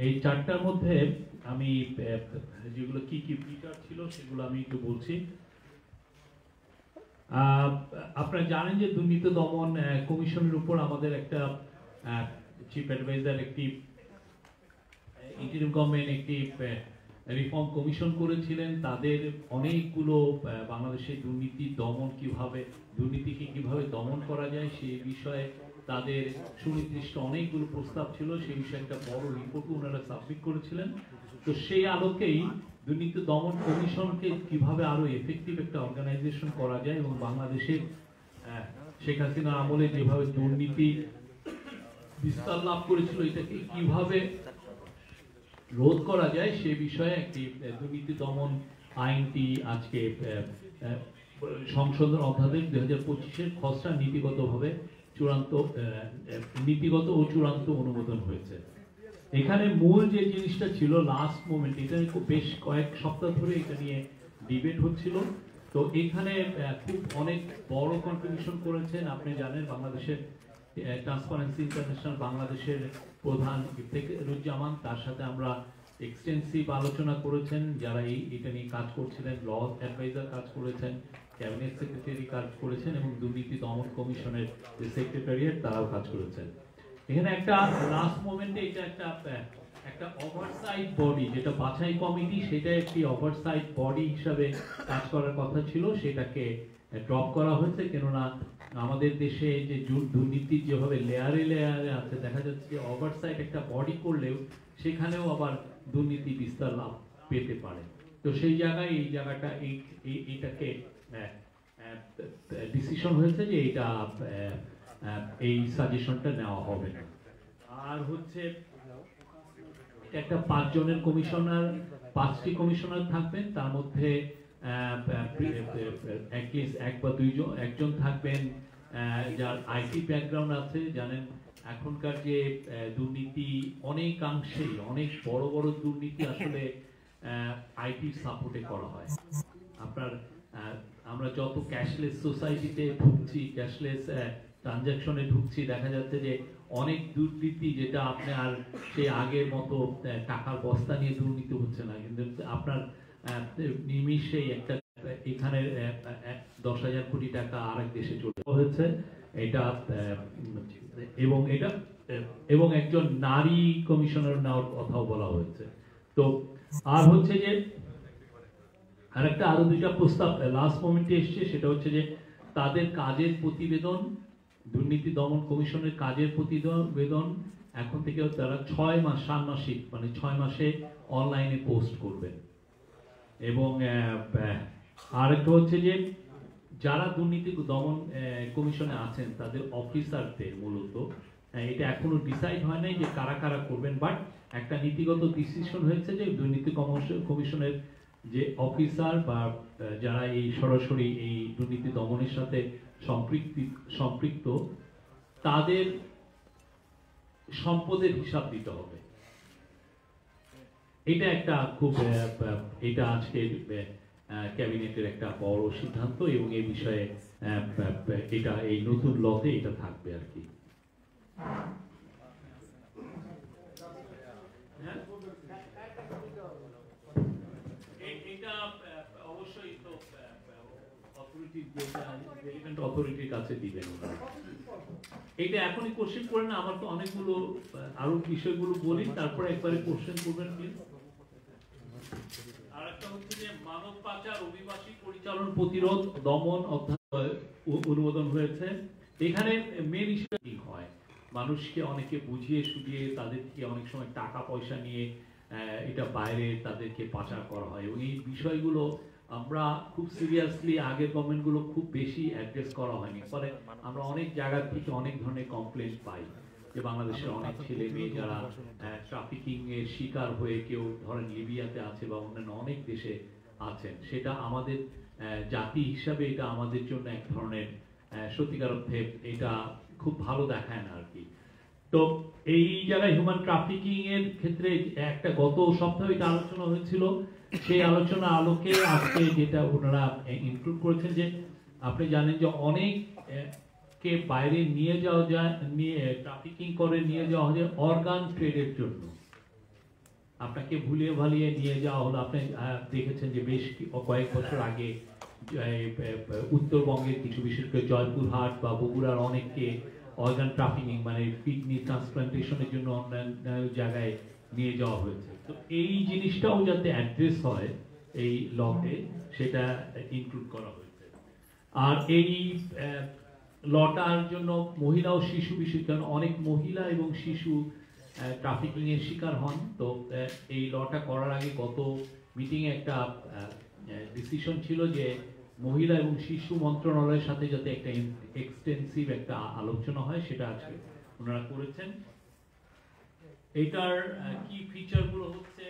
এই চারটার মধ্যে আমি যেগুলো কি কি ফিচার ছিল সেগুলো আমি একটু বলছি। আপনারা জানেন যে দুর্নীতি দমন কমিশনের উপর আমাদের একটা চিফ অ্যাডভাইজার একটি ইন্টারিম গভর্নমেন্ট একটি রিফর্ম কমিশন করেছিলেন। তাদের অনেকগুলো বাংলাদেশের দুর্নীতিকে কিভাবে দমন করা যায় সেই বিষয়ে তাদের সুনির্দিষ্ট অনেকগুলো প্রস্তাব ছিল। সেই বিষয়ে একটা বড় রিপোর্টও ওনারা সাবমিট করেছিলেন। তো সেই আলোকেই দুর্নীতি দমন কমিশনকে কিভাবে আরো এফেক্টিভ একটা অর্গানাইজেশন করা যায় এবং বাংলাদেশের শেখ হাসিনা আমলে যেভাবে দুর্নীতি বিস্তার লাভ করেছিল এটাকে কিভাবে রোধ করা যায় সে বিষয়ে একটি দুর্নীতি দমন আইনটি আজকে সংশোধন অধ্যাদেশ 2025-এর খসড়া নীতিগত ও চূড়ান্ত অনুমোদন হয়েছে। এখানে মূল যে জিনিসটা ছিল লাস্ট মোমেন্ট, এটা বেশ কয়েক সপ্তাহ ধরে এটা নিয়ে ডিবেট হচ্ছিল। তো এখানে খুব অনেক বড় কন্ট্রিবিউশন করেছেন। আপনি জানেন বাংলাদেশের ট্রান্সপারেন্সি ইন্টারন্যাশনাল বাংলাদেশের প্রধান ইফতেখারুজ্জামান, তার সাথে আমরা এক্সটেন্সিভ আলোচনা করেছেন। যারা এটা নিয়ে কাজ করছিলেন, ল অ্যাডভাইজার কাজ করেছেন, ক্যাবিনেট সেক্রেটারি কাজ করেছেন এবং দুর্নীতি দমন কমিশনের যে সেক্রেটারিয়েট তারাও কাজ করেছেন। এখানে একটা লাস্ট মোমেন্টে এটা একটা ওভারসাইট বডি, যেটা বাছাই কমিটি, সেটা একটি ওভারসাইট বডি হিসাবে কাজ করার কথা ছিল, সেটাকে ড্রপ করা হয়েছে। কেননা আমাদের দেশে যে দুর্নীতি যেভাবে লেয়ারে লেয়ারে আছে, দেখা যাচ্ছে যে ওভারসাইট একটা বডি করলেও সেখানেও আবার দুর্নীতি বিস্তার লাভ পেতে পারে। তো সেই জায়গায় এইটাকে ডিসিশন হয়েছে যে এটা এই সাজেশনটা নেওয়া হবে না। আর হচ্ছে একটা 5 জনের কমিশনার, 5টি কমিশনার থাকবেন, তার মধ্যে একজন থাকবেন যার আইটি ব্যাকগ্রাউন্ড আছে। জানেন এখনকার যে দুর্নীতি অনেকাংশেই অনেক বড় বড় দুর্নীতি আসলে আইটির সাপোর্টে করা হয়। আমরা যত ক্যাশলেস সোসাইটিতে ঢুকছি, ক্যাশলেস ট্রানজাকশনে ঢুকছি, দেখা যাচ্ছে যে অনেক দুর্নীতি যেটা আপনি আর সেই আগের মতো টাকার বস্তা নিয়ে দুর্নীতি হচ্ছে না, কিন্তু আপনার নিমিষেই একটা এখানে 10,000 কোটি টাকা আরেক দেশে চলে হয়েছে এটা, এবং একজন নারী কমিশনার নেওয়ার কথাও বলা হয়েছে। তো আর হচ্ছে যে আরো 2টা প্রস্তাব লাস্ট মোমেন্টে এসছে, সেটা হচ্ছে যে তাদের কাজের প্রতিবেদন, দুর্নীতি দমন কমিশনের কাজের প্রতিবেদন এখন থেকে তারা 6 মাস ষান্মাসিক, মানে 6 মাসে অনলাইনে পোস্ট করবেন। এবং আরেকটা হচ্ছে যে যারা দুর্নীতি দমন কমিশনে আছেন তাদের অফিসারদের মূলত এটা এখনো ডিসাইড হয় নাই যে কারা কারা করবেন, বাট একটা নীতিগত ডিসিশন হয়েছে যে দুর্নীতি কমিশনের যে অফিসার বা যারা এই সরাসরি এই দুর্নীতি দমনের সাথে সম্পৃক্ত তাদের সম্পদের হিসাব দিতে হবে। এটা একটা খুব এটা আজকে ক্যাবিনেটের একটা বড় সিদ্ধান্ত এবং এই বিষয়ে এটা এই নতুন লতে এটা থাকবে আর কি। এটা অবশ্যই তো অথরিটির কাছে দিবেন। এটা এখনই কোশ্চেন করে না, আমার তো অনেকগুলো আরো বিষয়গুলো বলি, তারপরে একবারে কোশ্চেন করবেন প্লিজ। আরেকটা হচ্ছে যে মানব পাচার অভিবাসী পরিচালন প্রতিরোধ দমন অধ্যাদেশ অনুমোদন হয়েছে। এখানে মেন ইস্যু হয় মানুষকে অনেকে বুঝিয়ে সুঝিয়ে তাদেরকে অনেক সময় টাকা পয়সা নিয়ে এটা বাইরে তাদেরকে পাচার করা হয় এবং এই বিষয়গুলো আমরা খুব সিরিয়াসলি আগের গভর্নমেন্টগুলো খুব বেশি অ্যাড্রেস করা হয়নি। ফলে আমরা অনেক জায়গা থেকে অনেক ধরনের কমপ্লেন পাই যে বাংলাদেশের অনেক ছেলে মেয়ে যারা ট্রাফিকিং এর শিকার হয়ে কেউ ধরেন লিবিয়াতে আছে বা অন্যান্য অনেক দেশে আছেন, সেটা আমাদের জাতি হিসাবে এটা আমাদের জন্য এক ধরনের সত্যিকার অর্থে এটা খুব ভালো দেখায় না আর কি। তো এই জায়গায় হিউম্যান ট্রাফিকিং এর ক্ষেত্রে একটা গত সপ্তাহে এটা আলোচনা হয়েছিল, সেই আলোচনা আলোকে আজকে যেটা ওনারা ইনক্লুড করেছেন যে আপনি জানেন যে অনেক কে বাইরে নিয়ে যাওয়া যায়, নিয়ে ট্রাফিকিং করে নিয়ে যাওয়া হয় অর্গান ট্রেডের জন্য। আপনাকে ভুলিয়ে ভালিয়ে নিয়ে যাওয়া হলো। আপনি দেখেছেন যে বেশ কয়েক বছর আগে উত্তরবঙ্গের কিছু, বিশেষ করে জয়পুরহাট বা বগুড়ার অনেককে অর্গান ট্রাফিকিং মানে কিডনি ট্রান্সপ্লান্টেশনের জন্য অন্যান্য জায়গায় নিয়ে যাওয়া হয়েছে। তো এই জিনিসটাও যাতে অ্যাড্রেস হয় এই লতে, সেটা ইনক্লুড করা হয়েছে। আর এই লটার জন্য মহিলা ও শিশু বিষয়, কারণ অনেক মহিলা এবং শিশু ট্রাফিকিং এর শিকার হন। তো এই লটা করার আগে গত মিটিংয়ে একটা ডিসিশন ছিল যে মহিলা এবং শিশু মন্ত্রণালয়ের সাথে যাতে একটা এক্সটেন্সিভ একটা আলোচনা হয়, সেটা আজকে ওনারা করেছেন। এটার কি ফিচারগুলো হচ্ছে,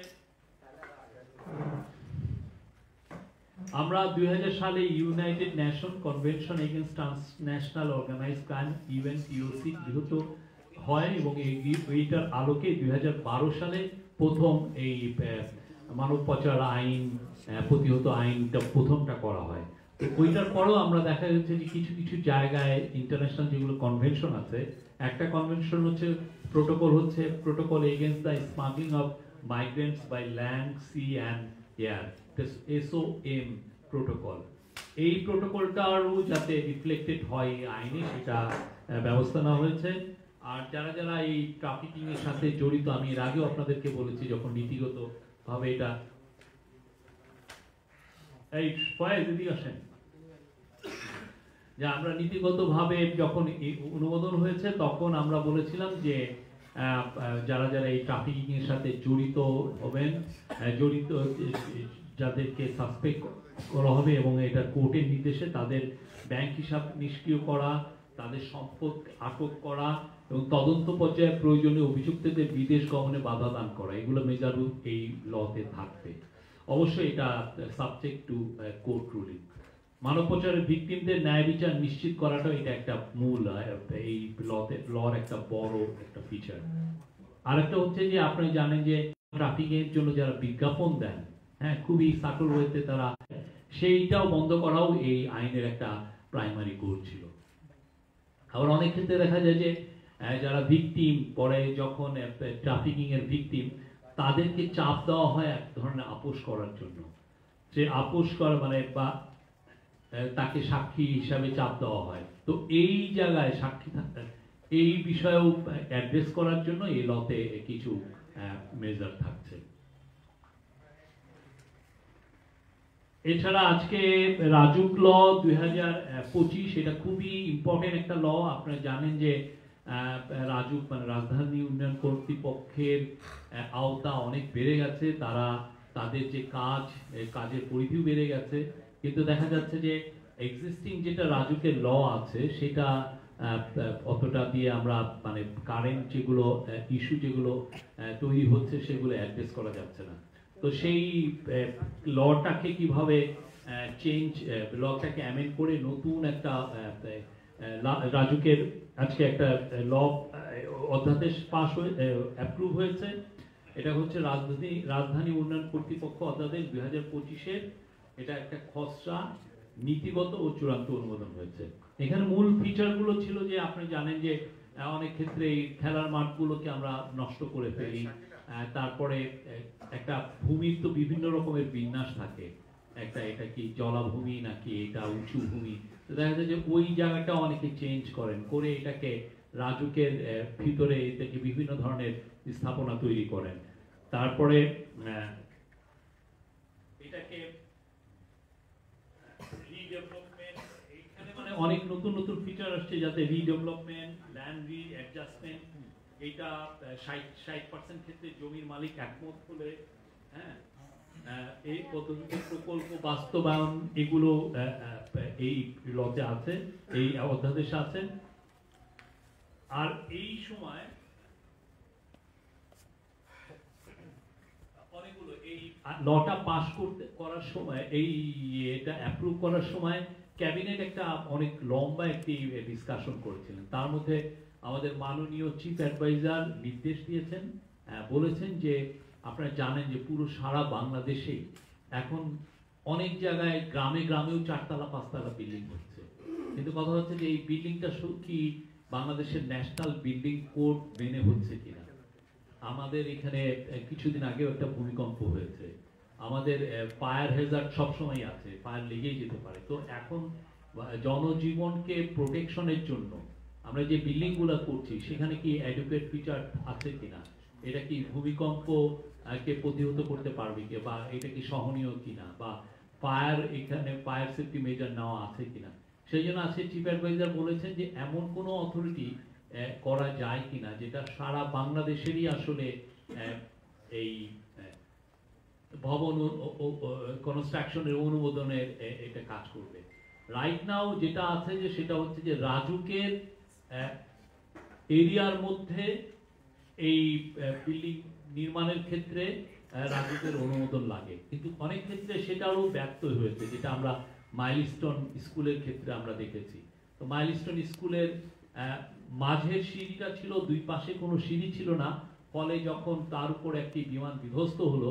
আমরা 2000 সালে United Nation Convention Against Transnational Organised Crime event UC গৃহীত হয় এবং এইটার আলোকে 2012 সালে প্রথম এই মানব পাচার আইন, প্রতিহত আইনটা প্রথমটা করা হয়। তো ওইটার পরেও আমরা দেখা যাচ্ছে যে কিছু কিছু জায়গায় ইন্টারন্যাশনাল যেগুলো কনভেনশন আছে, একটা কনভেনশন হচ্ছে protocol against the smuggling of migrants by land, sea and air, SOM protocol. এই প্রোটোকলটারও যাতে রিফ্লেক্টেড হয় এই আইনে, সেটা ব্যবস্থা নেওয়া হয়েছে। আর যারা যারা এই ট্রাফিকিং এর সাথে জড়িত, আমি এর আগেও আপনাদেরকে বলেছি, যখন নীতিগত ভাবে এটা এই এদিকে আসেন, যে আমরা নীতিগত ভাবে যখন অনুমোদন হয়েছে, তখন আমরা বলেছিলাম যে যারা যারা এই ট্রাফিকিং এর সাথে জড়িত হবেন, জড়িত যাদেরকে সাসপেক্ট করা হবে এবং এটা কোর্টের নির্দেশে তাদের ব্যাংক হিসাব নিষ্ক্রিয় করা, তাদের সম্পদ আটক করা এবং তদন্ত পর্যায়ে প্রয়োজনীয় অভিযুক্তদের বিদেশ গমনে বাধা দান করা, এগুলো মেজারু এই লতে থাকবে। অবশ্যই এটা সাবজেক্ট টু কোর্ট রুলিং। মানব পাচারের ভিকটিমদের ন্যায় বিচার নিশ্চিত করাটাও এটা একটা মূল এই লর একটা বড় একটা ফিচার। আরেকটা হচ্ছে যে আপনি জানেন যে ট্রাফিকিং এর জন্য যারা বিজ্ঞাপন দেন, হ্যাঁ, খুবই সাটল ওয়েতে তারা, সেইটাও বন্ধ করাও এই আইনের একটা প্রাইমারি গোল ছিল। আবার অনেক ক্ষেত্রে দেখা যায় যে যারা ভিকটিম, পরে যখন ট্রাফিকিং এর ভিকটিম, তাদেরকে চাপ দেওয়া হয় এক ধরনের আপোষ করার জন্য। সে আপোষ করা মানে বা তাকে সাক্ষী হিসাবে চাপ দেওয়া হয়। তো এই জায়গায় সাক্ষী থাকতে, এই বিষয়েও অ্যাড্রেস করার জন্য এই লতে কিছু মেজার থাকছে। এছাড়া আজকে রাজুক ল 2025, এটা খুবই ইম্পর্টেন্ট একটা ল। আপনারা জানেন যে রাজুক মানে রাজধানী উন্নয়ন কর্তৃপক্ষের আওতা অনেক বেড়ে গেছে, তারা তাদের যে কাজের পরিধিও বেড়ে গেছে, কিন্তু দেখা যাচ্ছে যে এক্সিস্টিং যেটা রাজুকের ল আছে, সেটা অতটা দিয়ে আমরা মানে কারেন্ট যেগুলো ইস্যু যেগুলো তৈরি হচ্ছে, সেগুলো অ্যাড্রেস করা যাচ্ছে না। তো সেই লটাকে কিভাবে লটাকে অ্যামেন্ড করে নতুন একটা রাজুকের আজকে একটা ল অধ্যাদেশ পাস হয়ে অ্যাপ্রুভ হয়েছে। এটা হচ্ছে রাজধানী উন্নয়ন কর্তৃপক্ষ অধ্যাদেশ 2025-এর। এটা একটা খসড়া নীতিগত ও চূড়ান্ত অনুমোদন হয়েছে। এখানে মূল ফিচারগুলো ছিল যে আপনি জানেন যে অনেক ক্ষেত্রে এই খেলার মাঠগুলোকে আমরা নষ্ট করে ফেলি, তারপরে একটা ভূমির তো বিভিন্ন রকমের বিন্যাস থাকে, একটা এটা কি জলাভূমি নাকি এটা উঁচু ভূমি, তো দেখা যায় যে ওই জায়গাটা অনেকে চেঞ্জ করে এটাকে রাজুকের ভিতরে এটাকে বিভিন্ন ধরনের স্থাপনা তৈরি করেন। তারপরে এটাকে রিডেভেলপমেন্ট, এখানে মানে অনেক নতুন নতুন ফিচার আসছে, যাতে রিডেভেলপমেন্ট, ল্যান্ড রিঅ্যাডজাস্টমেন্ট, এটা 60% ক্ষেত্রে জমির মালিক একমত হলে, হ্যাঁ, এই পদ্ধতিতে প্রকল্প বাস্তবায়ন, এগুলো এই লতে আছে, এই অধ্যাদেশে আছে। আর এই সময় অনেকগুলো এই লটা পাস করার সময়, এই এটা অ্যাপ্রুভ করার সময় ক্যাবিনেট একটা অনেক লম্বা একটি ডিসকাশন করেছিলেন। তার মধ্যে আমাদের মাননীয় চিফ অ্যাডভাইজার নির্দেশ দিয়েছেন, বলেছেন যে আপনারা জানেন যে পুরো সারা বাংলাদেশে এখন অনেক জায়গায় গ্রামে গ্রামেও 4তলা 5তলা বিল্ডিং হচ্ছে, কিন্তু কথা হচ্ছে যে এই বিল্ডিংটা কি বাংলাদেশের ন্যাশনাল বিল্ডিং কোড মেনে হচ্ছে কিনা। আমাদের এখানে কিছুদিন আগেও একটা ভূমিকম্প হয়েছে, আমাদের ফায়ার হ্যাজার্ড সবসময় আছে, ফায়ার লেগেই যেতে পারে। তো এখন জনজীবনকে প্রোটেকশনের জন্য আমরা যে বিল্ডিং গুলো করছি সেখানে কি অ্যাডুকেট ফিচার আছে কিনা, এটা কি ভূমিকম্প কে প্রতিহত করতে পারবে কি, বা এটা কি সহনীয় কিনা, বা ফায়ার এখানে ফায়ার সেফটি মেজার নেওয়া আছে কিনা। সেই জন্য আজকে চিফ অ্যাডভাইজার বলেছেন যে এমন কোনো অথরিটি করা যায় কিনা যেটা সারা বাংলাদেশেরই আসলে এই ভবন কনস্ট্রাকশনের অনুমোদনের এটা কাজ করবে। রাইট নাও যেটা আছে যে সেটা হচ্ছে যে রাজুকের এরিয়ার মধ্যে এই বিল্ডিং নির্মাণের ক্ষেত্রে রাজুকের অনুমোদন লাগে, কিন্তু অনেক ক্ষেত্রে সেটাও ব্যর্থ হয়েছে, যেটা আমরা মাইলস্টোন স্কুলের ক্ষেত্রে আমরা দেখেছি। তো মাইলস্টোন স্কুলের মাঝের সিঁড়িটা ছিল, দুই পাশে কোনো সিঁড়ি ছিল না, ফলে যখন তার উপর একটি বিমান বিধ্বস্ত হলো,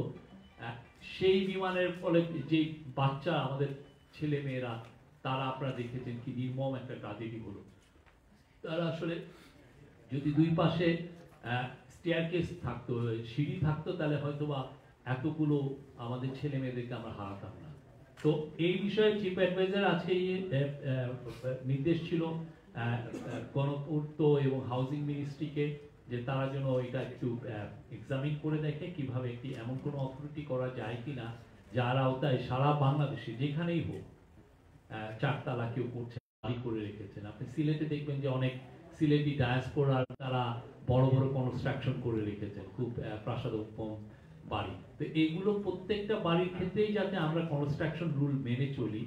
সেই বিমানের ফলে যে বাচ্চা আমাদের ছেলে মেয়েরা তারা আপনারা দেখেছেন কি নির্মম একটা ট্র্যাজেডি হলো। তারা আসলে যদি দুই পাশে স্টেয়ারকেস থাকতো, সিঁড়ি থাকতো, তাহলে হয়তোবা এতগুলো আমাদের ছেলে মেয়েদেরকে আমরা হারাতাম না। তো এই বিষয়ে চিফ অ্যাডভাইজার আজকে নির্দেশ ছিল গণপূর্ত এবং হাউজিং মিনিস্ট্রিকে যে তারা যেন এটা একটু এক্সামিন করে দেখে কিভাবে একটি এমন কোনো অথরিটি করা যায় কিনা যার আওতায় সারা বাংলাদেশে যেখানেই হোক চারতলা কেউ করছে বাড়ি করে রেখেছেন। আপনি সিলেটে দেখবেন যে অনেক সিলেটি ডায়াসপোরা তারা বড় বড় কনস্ট্রাকশন করে রেখেছেন, খুব প্রাসাদোপম বাড়ি। তো এইগুলো প্রত্যেকটা বাড়ির ক্ষেত্রেই যাতে আমরা কনস্ট্রাকশন রুল মেনে চলি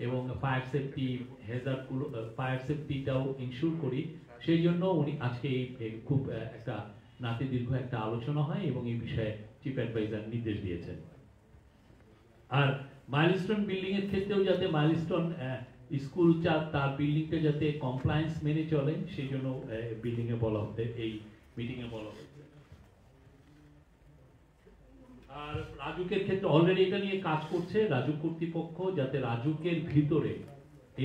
এবং ফায়ার সেফটি হ্যাজার্ড গুলো ফায়ার সেফটিটাও ইনশিওর করি, সেই জন্য উনি আজকে খুব একটা নাতি দীর্ঘ একটা আলোচনা হয় এবং এই বিষয়ে চিফ অ্যাডভাইজার নির্দেশ দিয়েছেন। আর মাইলস্টোন বিল্ডিং এর ক্ষেত্রেও যাতে মাইলস্টোন স্কুল তার বিল্ডিংটা যাতে কমপ্লায়েন্স মেনে চলে সেই জন্য বিল্ডিং এ বলা হতে এই মিটিং এ বলা হচ্ছে। আর রাজুকের ক্ষেত্রে অলরেডি এটা নিয়ে কাজ করছে রাজুক কর্তৃপক্ষ, যাতে রাজুকের ভিতরে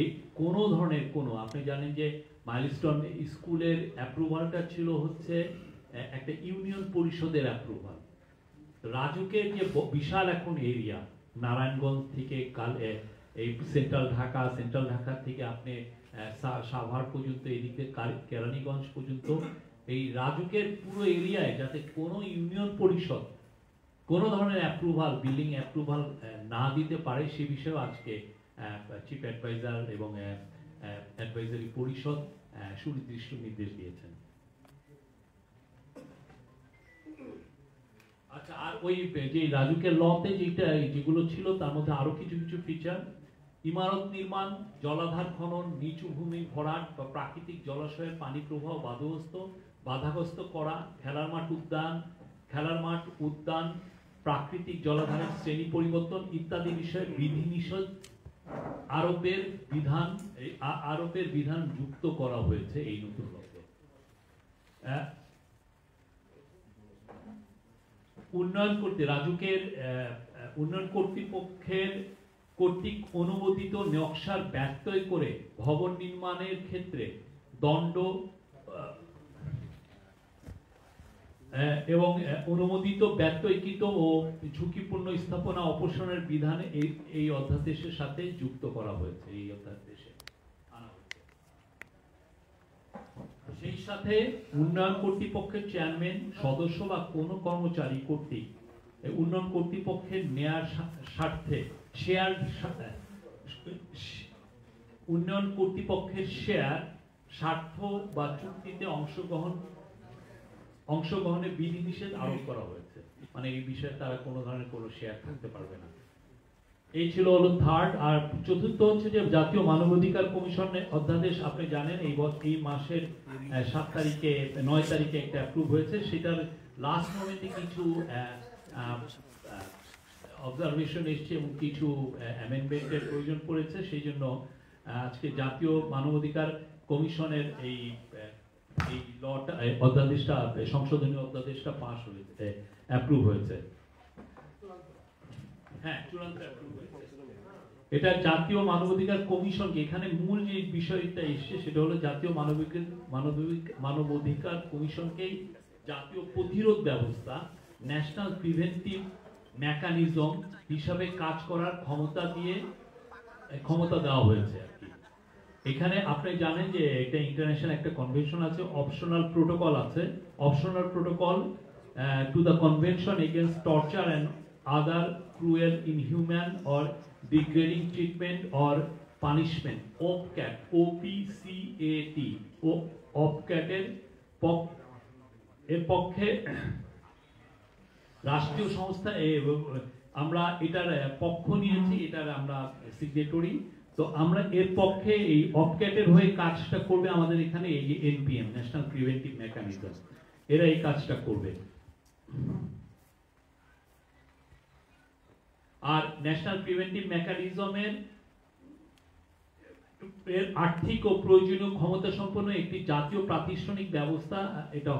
এই কোনো ধরনের কোনো, আপনি জানেন যে মাইলস্টোন স্কুলের অ্যাপ্রুভালটা ছিল হচ্ছে একটা ইউনিয়ন পরিষদের অ্যাপ্রুভাল। রাজুকের যে বিশাল এখন এরিয়া, নারায়ণগঞ্জ থেকে এই সেন্ট্রাল ঢাকা থেকে আপনি সাভার পর্যন্ত, এদিকে কেরানীগঞ্জ পর্যন্ত, এই রাজুকের পুরো এরিয়ায় যাতে কোনো ইউনিয়ন পরিষদ কোনো ধরনের অ্যাপ্রুভাল বিল্ডিং অ্যাপ্রুভাল না দিতে পারে সে বিষয়ে আজকে চিফ অ্যাডভাইজার এবং অ্যাডভাইজারি পরিষদ সুনির্দিষ্ট নির্দেশ দিয়েছেন। আচ্ছা, আর ওই যে রাজুকের লতে যেগুলো ছিল তার মধ্যে আরো কিছু কিছু ফিচার, ইমারত নির্মাণ, জলাধার খনন, নিচু ভূমি ভরাট বা প্রাকৃতিক জলাশয়ের পানি প্রবাহ বাধাগ্রস্ত করা, খেলার মাঠ উদ্যান প্রাকৃতিক জলাধারের শ্রেণী পরিবর্তন ইত্যাদি বিষয়ে বিধিনিষেধ আরোপের বিধান যুক্ত করা হয়েছে এই নতুন লতে। উন্নয়ন করতে রাজুকের উন্নয়ন কর্তৃক অনুমোদিত নকশার ব্যত্যয় করে ভবন নির্মাণের ক্ষেত্রে দণ্ড এবং অনুমোদিত ব্যত্যয়কৃত ও ঝুঁকিপূর্ণ স্থাপনা অপসারণের বিধান এই অধ্যাদেশের সাথে যুক্ত করা হয়েছে, এই অধ্যাদেশে আনা হয়েছে। সেই সাথে উন্নয়ন কর্তৃপক্ষের চেয়ারম্যান, সদস্য বা কোনো কর্মচারী কর্তৃক উন্নয়ন কর্তৃপক্ষের নেয়ার স্বার্থে উন্নয়ন কর্তৃপক্ষের শেয়ার স্বার্থ বা চুক্তিতে অংশগ্রহণে বিধিনিষেধ আরোপ করা হয়েছে, মানে এই বিষয়ে তারা কোনো ধরনের কোনো শেয়ার থাকতে পারবে না। এই ছিল হলো থার্ড। আর চতুর্থ হচ্ছে যে জাতীয় মানবাধিকার কমিশনের অধ্যাদেশ, আপনি জানেন এই মাসের 9 তারিখে একটা অ্যাপ্রুভ হয়েছে, সেটার লাস্ট মোমেন্টে কিছু অবজারভেশন এসছে এবং কিছু অ্যামেন্ডমেন্টের প্রয়োজন পড়েছে, সেই জন্য আজকে জাতীয় মানবাধিকার কমিশনের এই লটা অধ্যাদেশটা সংশোধনী অধ্যাদেশটা পাস হয়েছে, অ্যাপ্রুভ হয়েছে। হ্যাঁ, চূড়ান্ত অ্যাপ্রুভ হয়েছে। এটা জাতীয় মানবাধিকার কমিশনকে, এখানে মূল যে বিষয়টা এসছে সেটা হলো জাতীয় মানবাধিকার কমিশনকেই জাতীয় প্রতিরোধ ব্যবস্থা, ন্যাশনাল প্রিভেন্টিভ মেকানিজম হিসাবে কাজ করার ক্ষমতা দেওয়া হয়েছে আর কি। এখানে আপনি জানেন যে এটা ইন্টারন্যাশনাল একটা কনভেনশন আছে, অপশনাল প্রোটোকল আছে, optional protocol to the convention against torture and other cruel, inhuman or degrading treatment or punishment, OPCAT, OPCAT, OPCAT এর পক্ষে রাষ্ট্রীয় সংস্থা, আমরা এটার পক্ষ নিয়েছি, এটার আমরা সিগনেটরি। তো আমরা এর পক্ষে এই অপক্যাটের হয়ে কাজটা করবে আমাদের এখানে এই যে NPM, ন্যাশনাল প্রিভেন্টিভ মেকানিজম, এরা এই কাজটা করবে। আর ন্যাশনাল প্রিভেন্টিভ মেকানিজমের আর্থিক ও প্রয়োজনীয় ক্ষমতা সম্পন্ন একটি জাতীয় প্রাতিষ্ঠানিক ব্যবস্থা, এটা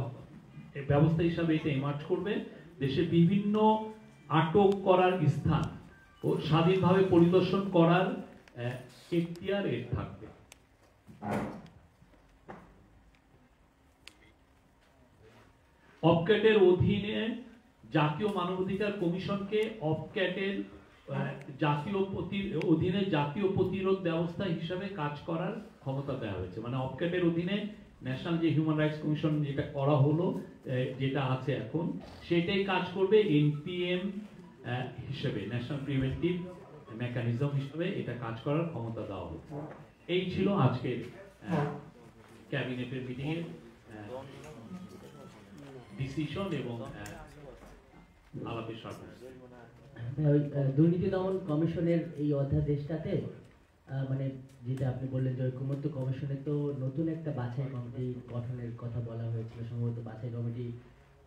ব্যবস্থা হিসাবে এটা ইমার্জ করবে। দেশে বিভিন্ন আটক করার স্থান ও স্বাধীনভাবে পরিদর্শন করার এখতিয়ার এর থাকবে। অপক্যাটের অধীনে জাতীয় মানবাধিকার কমিশনকে অপক্যাটের অধীনে জাতীয় প্রতিরোধ ব্যবস্থা হিসাবে কাজ করার ক্ষমতা দেওয়া হয়েছে। মানে অপক্যাটের অধীনে ন্যাশনাল যে হিউম্যান রাইটস কমিশন যেটা করা হলো, যেটা আছে এখন, সেটাই কাজ করবে NPM হিসেবে, ন্যাশনাল প্রিভেন্টিভ মেকানিজম হিসেবে এটা কাজ করার ক্ষমতা দেওয়া হয়েছে। এই ছিল আজকের ক্যাবিনেটের মিটিং এর ডিসিশন এবং আলাপের সাথে। দুর্নীতি দমন কমিশনের এই অধ্যাদেশটাতে মানে যেটা আপনি বললেন যে ঐকমত্য কমিশনে তো নতুন একটা বাছাই কমিটি গঠনের কথা বলা হয়েছিল, সম্ভবত বাছাই কমিটি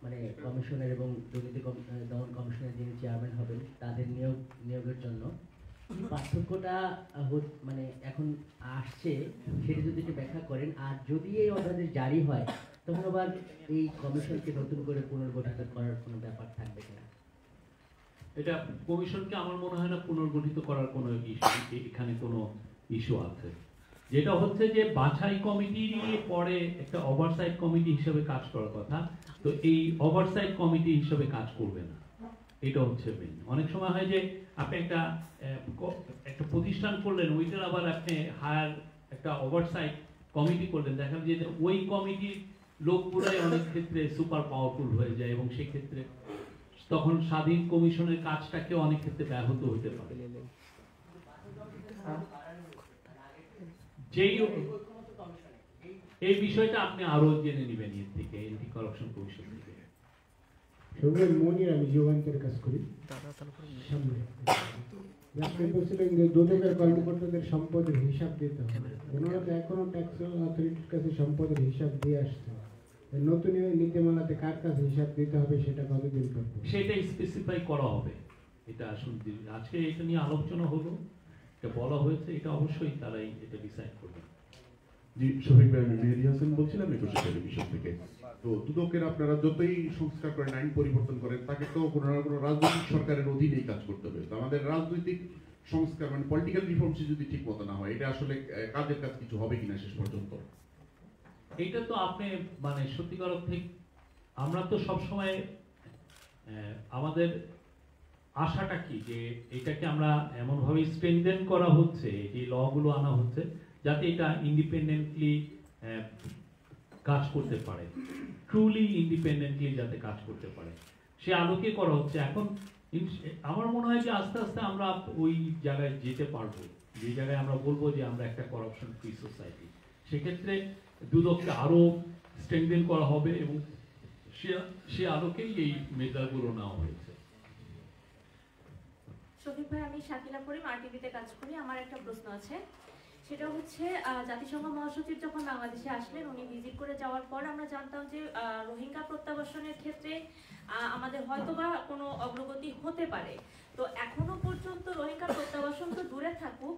মানে কমিশনের এবং দুর্নীতি দমন কমিশনের যিনি চেয়ারম্যান হবেন তাদের নিয়োগের জন্য পার্থক্যটা মানে এখন আসছে সেটা যদি একটু ব্যাখ্যা করেন। আর যদি এই অধ্যাদেশ জারি হয় তখন আবার এই কমিশনকে নতুন করে পুনর্গঠিত করার কোনো ব্যাপার থাকবে কিনা? এটা কমিশনকে আমার মনে হয় না পুনর্গঠিত করার কোনো এখানে কোনো ইস্যু আছে। যেটা হচ্ছে যে বাছাই কমিটি পরে একটা ওভারসাইট কমিটি হিসেবে কাজ করার কথা, তো এই ওভারসাইট কমিটি হিসেবে কাজ করবে না, এটা হচ্ছে মেন। অনেক সময় হয় যে আপনি একটা প্রতিষ্ঠান করলেন, ওইটার আবার আপনি হায়ার একটা ওভারসাইট কমিটি করলেন, দেখা যায় যে ওই কমিটির লোকগুলাই অনেক ক্ষেত্রে সুপার পাওয়ারফুল হয়ে যায় এবং সেই ক্ষেত্রে তখন স্বাধীন কমিশনের কাজটাকে অনেক ক্ষেত্রে ব্যাহত হতে পারে। এই বিষয়টা আপনি আরো জেনে নেবেন এর থেকে, এন্টি করাপশন কমিশন থেকে। আমি যুগান্তরের কাজ করি। আপনি বলছিলেন যে দুদকের কর্মকর্তাদের সম্পদের হিসাব দিতে হবে, ওনারা তো এখনো ট্যাক্স অথরিটির কাছে সম্পদের হিসাব দিয়ে আসছে। নতুন নীতিমালাতে কার কাছে হিসাব দিতে হবে সেটা কতদিন পর সেটাই স্পেসিফাই করা হবে। এটা শুনতে আজকে এটা নিয়ে আলোচনা হলো, এটা বলা হয়েছে, এটা অবশ্যই তারাই এটা ডিসাইড করবে। জি, শফিক ভাই, আমি মেহেদী হাসান বলছিলাম একুশে টেলিভিশন থেকে। তো দুদকের আপনারা যতই সংস্কার করেন, আইন পরিবর্তন করেন, তাকে তো কোনো না কোনো রাজনৈতিক সরকারের অধীনেই কাজ করতে হবে। তো আমাদের রাজনৈতিক সংস্কার মানে পলিটিক্যাল রিফর্মস যদি ঠিক মতো না হয়, এটা আসলে কাজের কাজ কিছু হবে কিনা শেষ পর্যন্ত? এটা তো আপনি মানে সত্যিকার অর্থে আমরা তো সবসময় আমাদের আশাটা কি যে এটাকে আমরা এমনভাবে স্ট্রেংথেন করা হচ্ছে, যে লগুলো আনা হচ্ছে যাতে এটা ইন্ডিপেন্ডেন্টলি কাজ করতে পারে, ট্রুলি ইন্ডিপেন্ডেন্টলি যাতে কাজ করতে পারে, সে আলোকে করা হচ্ছে। এখন আমার মনে হয় যে আস্তে আস্তে আমরা ওই জায়গায় যেতে পারবো, যে জায়গায় আমরা বলবো যে আমরা একটা করাপশন ফ্রি সোসাইটি। সেক্ষেত্রে দুদককে আরো স্ট্রেংথেন করা হবে এবং সে আলোকেই এই মেজারগুলো নেওয়া হয়েছে। শফিক ভাই, আমি শাকিলা পরিম, RTVতে কাজ করি। আমার একটা প্রশ্ন আছে, সেটা হচ্ছে জাতিসংঘ মহাসচিব যখন বাংলাদেশে আসলেন, উনি ভিজিট করে যাওয়ার পর আমরা জানতাম যে রোহিঙ্গা প্রত্যাবাসনের ক্ষেত্রে আমাদের হয়তোবা কোনো অগ্রগতি হতে পারে। তো এখনো পর্যন্ত রোহিঙ্গা প্রত্যাবাসন তো দূরে থাকুক,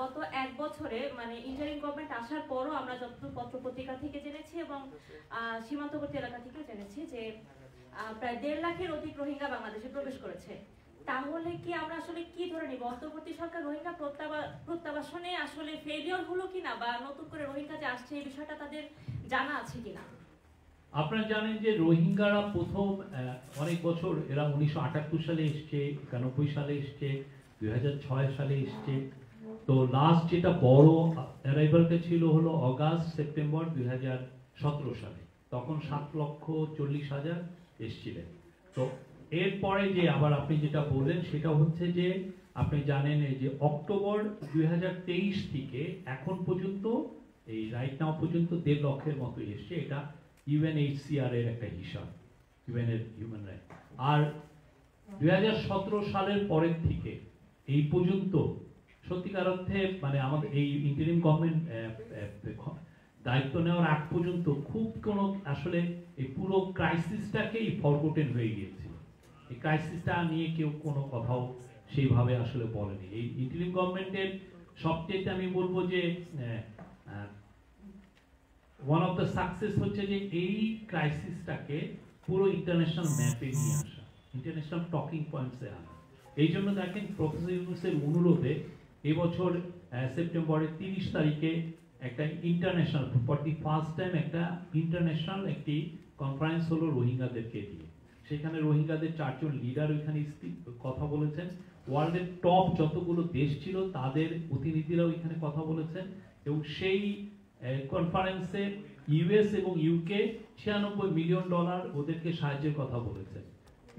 গত 1 বছরে মানে ইন্টারিম গভর্নমেন্ট আসার পরও আমরা যতটুকু পত্রপত্রিকা থেকে জেনেছি এবং সীমান্তবর্তী এলাকা থেকে জেনেছি যে প্রায় 1.5 লাখের অধিক রোহিঙ্গা বাংলাদেশে প্রবেশ করেছে। তাহলে কি আমরা আসলে কি ধরে নিব, অন্তর্বর্তী সরকার রোহিঙ্গা প্রত্যাবাসনে আসলে ফেলিওর হলো কিনা, বা নতুন করে রোহিঙ্গা যে আসছে এই বিষয়টা তাদের জানা আছে কিনা? আপনারা জানেন যে রোহিঙ্গারা প্রথম অনেক বছর, এরা 1978 সালে এসছে, 91 সালে এসছে, 2006 সালে এসছে। তো লাস্ট যেটা বড় অ্যারাইভালটা ছিল হলো অগাস্ট সেপ্টেম্বর 2017 সালে, তখন 7,40,000 এসছিলেন। তো এরপরে যে আবার আপনি যেটা বললেন সেটা হচ্ছে যে আপনি জানেন এই যে অক্টোবর 2023 থেকে এখন পর্যন্ত এই রাইট নাও পর্যন্ত 1.5 লক্ষের মতো এসছে। এটা ইউএনএইচসিআর এর একটা হিসাব, ইউএন এর হিউম্যান রাইট। আর 2017 সালের পরের থেকে এই পর্যন্ত সত্যিকার অর্থে মানে আমাদের এই ইন্টারিম গভর্নমেন্ট দায়িত্ব নেওয়ার আগ পর্যন্ত খুব কোনো আসলে এই পুরো ক্রাইসিসটাকেই ফরগটেন হয়ে গিয়েছিল। এই ক্রাইসিসটা নিয়ে কেউ কোনো কথাও সেইভাবে আসলে বলেনি। এই ইন্টারিম গভর্নমেন্টের সবচেয়ে আমি বলবো যে ওয়ান অফ দ্য সাকসেস হচ্ছে যে এই ক্রাইসিসটাকে পুরো ইন্টারন্যাশনাল ম্যাপে নিয়ে আসা, ইন্টারন্যাশনাল টকিং পয়েন্টসে আনা। এই জন্য দেখেন প্রফেসর ইউনূসের অনুরোধে এবছর সেপ্টেম্বরের 30 তারিখে একটা international, for the first time একটা ইন্টারন্যাশনাল একটি কনফারেন্স হলো রোহিঙ্গাদেরকে দিয়ে। সেখানে রোহিঙ্গাদের 4 জন লিডার ওইখানে কথা বলেছেন। ওয়ার্ল্ডের টপ যতগুলো দেশ ছিল তাদের প্রতিনিধিরাও এখানে কথা বলেছেন, এবং সেই কনফারেন্সে ইউএস এবং ইউকে $96 মিলিয়ন ওদেরকে সাহায্যের কথা বলেছেন।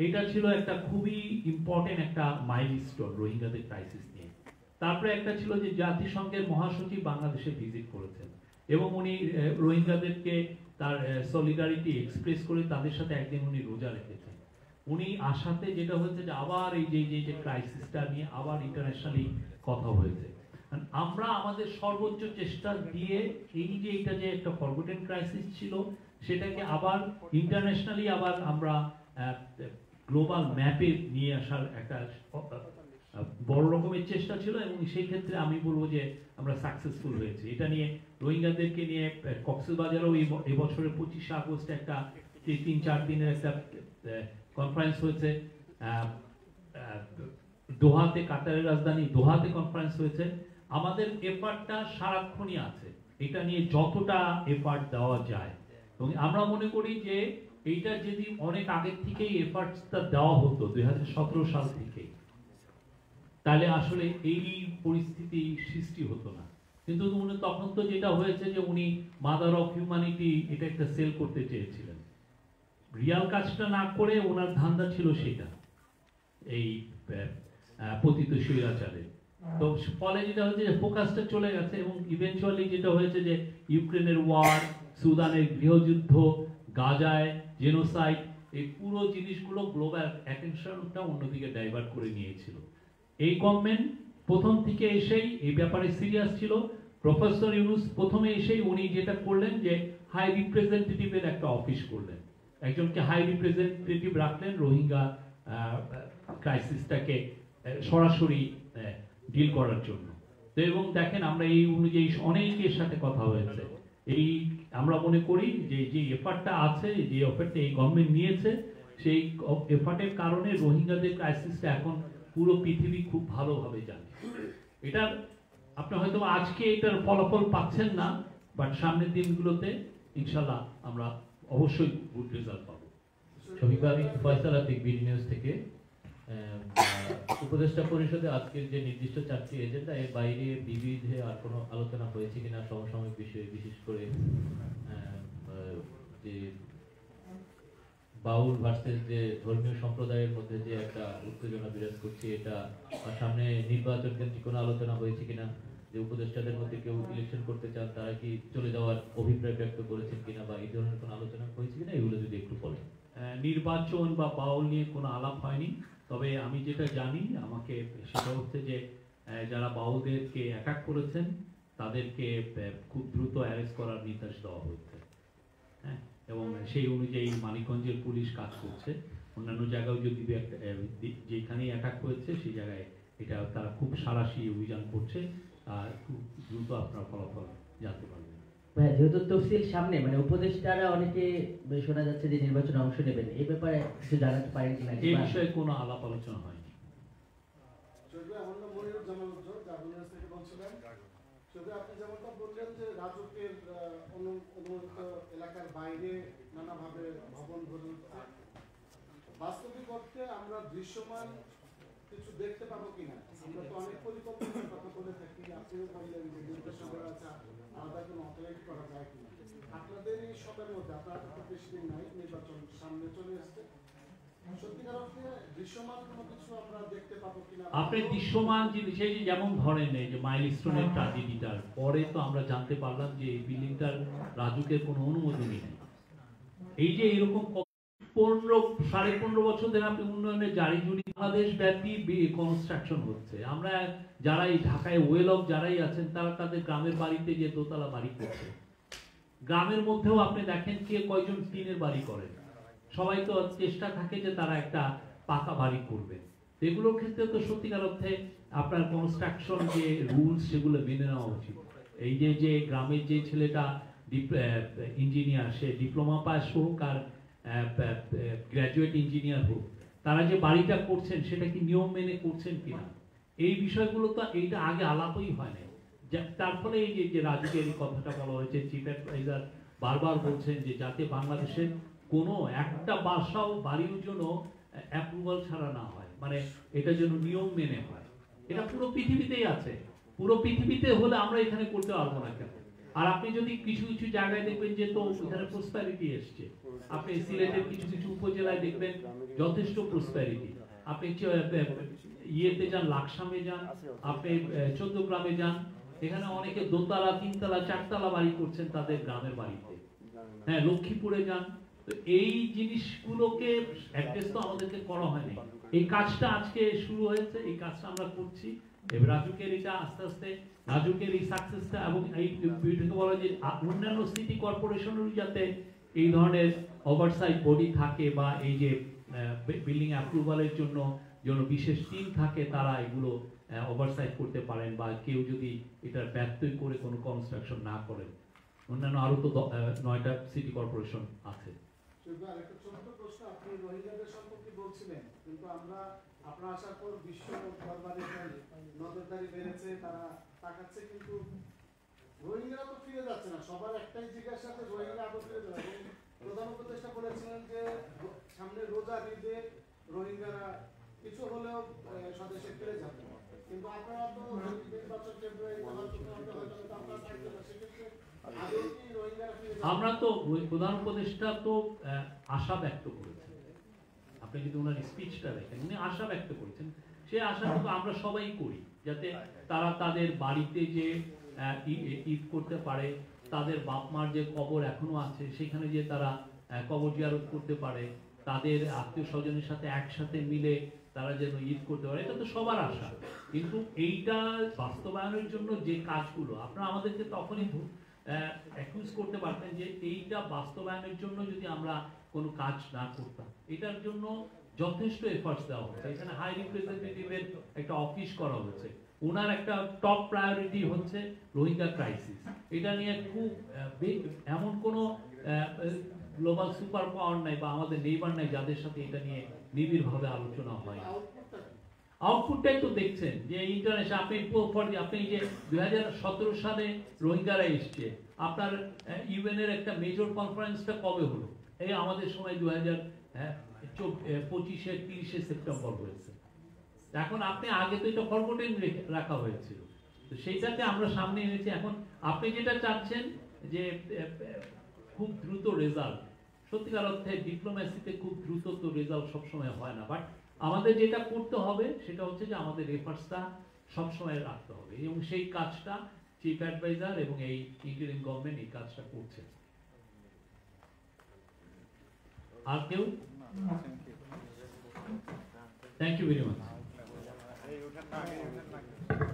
এটা ছিল একটা খুবই ইম্পর্টেন্ট একটা মাইলস্টোন রোহিঙ্গাদের ক্রাইসিস নিয়ে। তারপরে একটা ছিল যে জাতিসংঘের মহাসচিব বাংলাদেশে ভিজিট করেছেন এবং উনি রোহিঙ্গাদেরকে তার সলিডারিটি এক্সপ্রেস করে তাদের সাথে একদিন উনি রোজা রেখেছেন। উনি আসাতে যেটা হয়েছে যে আবার এই যে ক্রাইসিসটা নিয়ে আবার ইন্টারন্যাশনালি কথা হয়েছে। আমরা আমাদের সর্বোচ্চ চেষ্টা দিয়ে এই যে এটা যে একটা ফরগটেন ক্রাইসিস ছিল সেটাকে আবার ইন্টারন্যাশনালি আবার আমরা গ্লোবাল ম্যাপে নিয়ে আসার একটা বড় রকমের চেষ্টা ছিল, এবং সেই ক্ষেত্রে আমি বলবো যে আমরা সাকসেসফুল হয়েছি। এটা নিয়ে রোহিঙ্গাদেরকে নিয়ে কক্সবাজারেও এবছরের 25 আগস্ট একটা 3-4 দিনের একটা কনফারেন্স হয়েছে। দোহাতে, কাতারের রাজধানী দোহাতে কনফারেন্স হয়েছে। আমাদের এফার্টটা সারাক্ষণই আছে, এটা নিয়ে যতটা এফার্ট দেওয়া যায়, এবং আমরা মনে করি যে এইটা যদি অনেক আগের থেকেই এফার্টসটা দেওয়া হতো 2017 সাল থেকে, তাহলে আসলে এই পরিস্থিতি সৃষ্টি হতো না। কিন্তু তখন তো যেটা হয়েছে যে উনি মাদার অফ হিউম্যানিটি এটা একটা সেল করতে চেয়েছিলেন, রিয়াল কাজটা না করে ওনার ধান্দা ছিল সেটা, এই পতিত স্বৈরাচারের। তো ফলে যেটা হচ্ছে যে ফোকাসটা চলে গেছে, এবং ইভেনচুয়ালি যেটা হয়েছে যে ইউক্রেনের ওয়ার, সুদানের গৃহযুদ্ধ, গাজায় জেনোসাইড, এই পুরো জিনিসগুলো গ্লোবাল অ্যাটেনশনটা অন্যদিকে ডাইভার্ট করে নিয়েছিল। এই গভর্নমেন্ট প্রথম থেকে এসেই এই ব্যাপারে সিরিয়াস ছিল। প্রফেসর ইউনূস প্রথমে এসেই উনি যেটা করলেন যে হাই রিপ্রেজেন্টেটিভের একটা অফিস করলেন, একজনকে হাই রিপ্রেজেন্টেটিভ রাখলেন রোহিঙ্গা ক্রাইসিসটাকে সরাসরি ডিল করার জন্য। তো এবং দেখেন আমরা এই অনুযায়ী অনেকের সাথে কথা হয়েছে। এই আমরা মনে করি যে যে এফার্টটা আছে, যে এফার্টটা এই গভর্নমেন্ট নিয়েছে, সেই এফার্টের কারণে রোহিঙ্গাদের ক্রাইসিসটা এখন পুরো পৃথিবী খুব ভালোভাবে জানে। এটা আপনি হয়তো আজকে এটার ফলাফল পাচ্ছেন না, বাট সামনের দিনগুলোতে ইনশাল্লাহ আমরা অবশ্যই গুড রেজাল্ট পাবো। শফিক আমি ফয়সাল আতিক, বিডি নিউজ থেকে। উপদেষ্টা পরিষদে আজকের যে নির্দিষ্ট 4টি এজেন্ডা, এর বাইরে বিবিধে আর কোনো আলোচনা হয়েছে কিনা সমসাময়িক বিষয়ে, বিশেষ করে যে বাউল ভার্সেস যে ধর্মীয় সম্প্রদায়ের মধ্যে যে একটা উত্তেজনা বিরাজ করছে, এটা সামনে নির্বাচন কেন্দ্রিক কোনো আলোচনা হয়েছে কিনা, যে উপদেষ্টাদের মধ্যে কেউ ইলেকশন করতে চান তারা কি চলে যাওয়ার অভিপ্রায় ব্যক্ত করেছেন কিনা, বা এই ধরনের কোনো আলোচনা হয়েছে কিনা, এগুলো যদি একটু বলেন। নির্বাচন বা বাউল নিয়ে কোনো আলাপ হয়নি, তবে আমি যেটা জানি আমাকে সেটা হচ্ছে যে যারা বাউলদেরকে অ্যাটাক করেছেন তাদেরকে খুব দ্রুত অ্যারেস্ট করার নির্দেশ দেওয়া হয়েছে। হ্যাঁ, এবং সেই অনুযায়ী মানিকগঞ্জের পুলিশ কাজ করছে। অন্যান্য জায়গায় যদি যেখানেই অ্যাটাক হয়েছে সেই জায়গায় এটা তারা খুব সাঁড়াশি অভিযান করছে, আর খুব দ্রুত আপনারা ফলাফল জানতে পারবেন। যেহেতু তফসিল সামনে, মানে উপদেষ্টারা অনেকে শোনা যাচ্ছে যে নির্বাচনে অংশ নেবেন, এই ব্যাপারে কিছু জানাতে পারেন কিনা? এই বিষয়ে কোনো আলাপ আলোচনা হয়নি। আপনি যেমনটা বললেন যে রাজুকের অনুমোদিত এলাকার বাইরে নানাভাবে ভবন গড়ে উঠছে। বাস্তবিক অর্থে আমরা দৃশ্যমান কিছু দেখতে পাবো কিনা, আমরা তো অনেক পরিকল্পনার কথা বলে থাকি, আপনিও বললেন যে নির্দেশনা আছে আলাদা কোনো অপারেট করা যায় কিনা। আপনাদের এই সবের মধ্যে আপনার তো বেশি দিন নাই, নির্বাচন সামনে চলে এসছে, সত্যিকার অর্থে দৃশ্যমান কোনো কিছু আমরা দেখতে পাবো কিনা। আপনি দৃশ্যমান জিনিস এই যে যেমন ধরেন এই যে মাইলস্টোনের ট্র্যাজেডিটার পরে তো আমরা জানতে পারলাম যে এই বিল্ডিংটার রাজুকের কোনো অনুমোদনই নেই। এই যে এরকম 15-15.5 বছর ধরে আপনি উন্নয়নের জারি জুড়ি বাংলাদেশ ব্যাপী কনস্ট্রাকশন হচ্ছে। আমরা যারা এই ঢাকায় ওয়েল অফ যারাই আছেন তারা তাদের গ্রামের বাড়িতে যে দোতলা বাড়ি করছে। গ্রামের মধ্যেও আপনি দেখেন কে কয়জন টিনের বাড়ি করেন, সবাই তো চেষ্টা থাকে যে তারা একটা পাকা বাড়ি করবে। এগুলোর ক্ষেত্রে তো সত্যিকার অর্থে আপনার কনস্ট্রাকশন যে রুলস সেগুলো মেনে নেওয়া উচিত। এই যে গ্রামের যে ছেলেটা ইঞ্জিনিয়ার, সে ডিপ্লোমা পাস হোক আর গ্র্যাজুয়েট ইঞ্জিনিয়ার হোক, তারা যে বাড়িটা করছেন সেটা কি নিয়ম মেনে করছেন কিনা, এই বিষয়গুলো তো এইটা আগে আলাপই হয় না। তার ফলে এই যে রাজুকের কথাটা বলা হয়েছে, চিফ অ্যাডভাইজার বারবার বলছেন যে যাতে বাংলাদেশের কোনো একটা বাড়ির জন্য অ্যাপ্রুভাল ছাড়া না হয়, মানে এটা যেন নিয়ম মেনে হয়। এটা পুরো পৃথিবীতেই আছে, পুরো পৃথিবীতে হলে আমরা এখানে করতে পারবো না কেন? আর আপনি যদি কিছু কিছু জায়গায় দেখবেন যে তো এখানে প্রসপ্যারিটি এসছে, আপনি সিলেটের কিছু কিছু উপজেলায় দেখবেন যথেষ্ট প্রসপ্যারিটি। আপনি ইয়েতে যান, লাকসামে যান, আপনি 14 গ্রামে যান, এখানে অনেকে দোতলা, তিনতলা, চারতলা বাড়ি করছেন তাদের গ্রামের বাড়িতে। হ্যাঁ, লক্ষ্মীপুরে যান। তো এই জিনিসগুলোকে অ্যাড্রেস তো আমাদেরকে করা হয়নি। এই কাজটা আজকে শুরু হয়েছে, এই কাজটা আমরা করছি। এবার রাজুকের এটা আস্তে আস্তে রাজুকের এই সাকসেসটা এবং এই বিষয়টাকে বলা যে অন্যান্য সিটি কর্পোরেশনেরও যাতে এই ধরনের ওভারসাইট বডি থাকে বা এই যে বিল্ডিং অ্যাপ্রুভালের জন্য বিশেষ টিম থাকে, তারা এগুলো ওভারসাইট করতে পারেন, বা কেউ যদি এটার ব্যত্যয় করে কোনো কনস্ট্রাকশন না করেন। অন্যান্য আরো তো 9টা সিটি কর্পোরেশন আছে। আরেকটা ছোট্ট প্রশ্ন, আপনি রোহিঙ্গাদের সম্পর্কে বলছিলেন, কিন্তু আমরা আপনার আসার পর বিশ্ব দরবারে নজরদারি বেড়েছে, তারা তাকাচ্ছে, কিন্তু রোহিঙ্গারা তো ফিরে যাচ্ছে না। সবার একটাই জিজ্ঞাসা, রোহিঙ্গা আদৌ ফিরে যাবে। এবং প্রধান উপদেষ্টা বলেছিলেন যে সামনে রোজা ঈদে রোহিঙ্গারা কিছু হলেও স্বদেশে ফিরে যাবে, কিন্তু আপনারা তো নির্বাচন ফেব্রুয়ারি আপনারা থাকবেন না, সেক্ষেত্রে আদৌ কি রোহিঙ্গারা ফিরে যাবে? আমরা তো প্রধান উপদেষ্টা তো আশা ব্যক্ত করেছেন, আপনি যদি ওনার স্পিচটা দেখেন, উনি আশা ব্যক্ত করেছেন। সে আশা তো আমরা সবাই করি, যাতে তারা তাদের বাড়িতে যে ঈদ করতে পারে, তাদের বাপ মার যে কবর এখনো আছে সেখানে যে তারা কবর জিয়ারত করতে পারে, তাদের আত্মীয় স্বজনের সাথে একসাথে মিলে তারা যেন ঈদ করতে পারে, এটা তো সবার আশা। কিন্তু এইটা বাস্তবায়নের জন্য যে কাজগুলো আপনারা আমাদেরকে তখনই অ্যাকিউজ করতে পারতেন যে এইটা বাস্তবায়নের জন্য যদি আমরা কোনো কাজ না করতাম। এটার জন্য যথেষ্ট এফর্টস দেওয়া হচ্ছে। এখানে হাই রিপ্রেজেন্টেটিভের একটা অফিস করা হচ্ছে, ওনার একটা টপ প্রায়োরিটি হচ্ছে রোহিঙ্গা ক্রাইসিস। এটা নিয়ে খুব এমন কোনো গ্লোবাল সুপার পাওয়ার নাই বা আমাদের নেইবার নাই যাদের সাথে এটা নিয়ে নিবিড়ভাবে আলোচনা হয়। আউটপুটটাই তো দেখছেন যে ইন্টারন্যাশনাল, আপনি যে 2017 সালে রোহিঙ্গারা এসছে, আপনার ইউএন এর একটা মেজর কনফারেন্সটা কবে হলো? এই আমাদের সময় 2025-30 সেপ্টেম্বর হয়েছে। এখন আপনি আগে তো এটা ফরগটেন রাখা হয়েছিল, তো সেইটাকে আমরা সামনে এনেছি। এখন আপনি যেটা চাচ্ছেন যে খুব দ্রুত রেজাল্ট, সত্যিকার অর্থে ডিপ্লোম্যাসিতে খুব দ্রুত তো রেজাল্ট সবসময় হয় না, বাট আমাদের যেটা করতে হবে সেটা হচ্ছে যে আমাদের এফার্টসটা সবসময় রাখতে হবে, এবং সেই কাজটা চিফ অ্যাডভাইজার এবং এই ইন্টারিম গভর্নমেন্ট এই কাজটা করছে। আর কেউ? Thank you very much.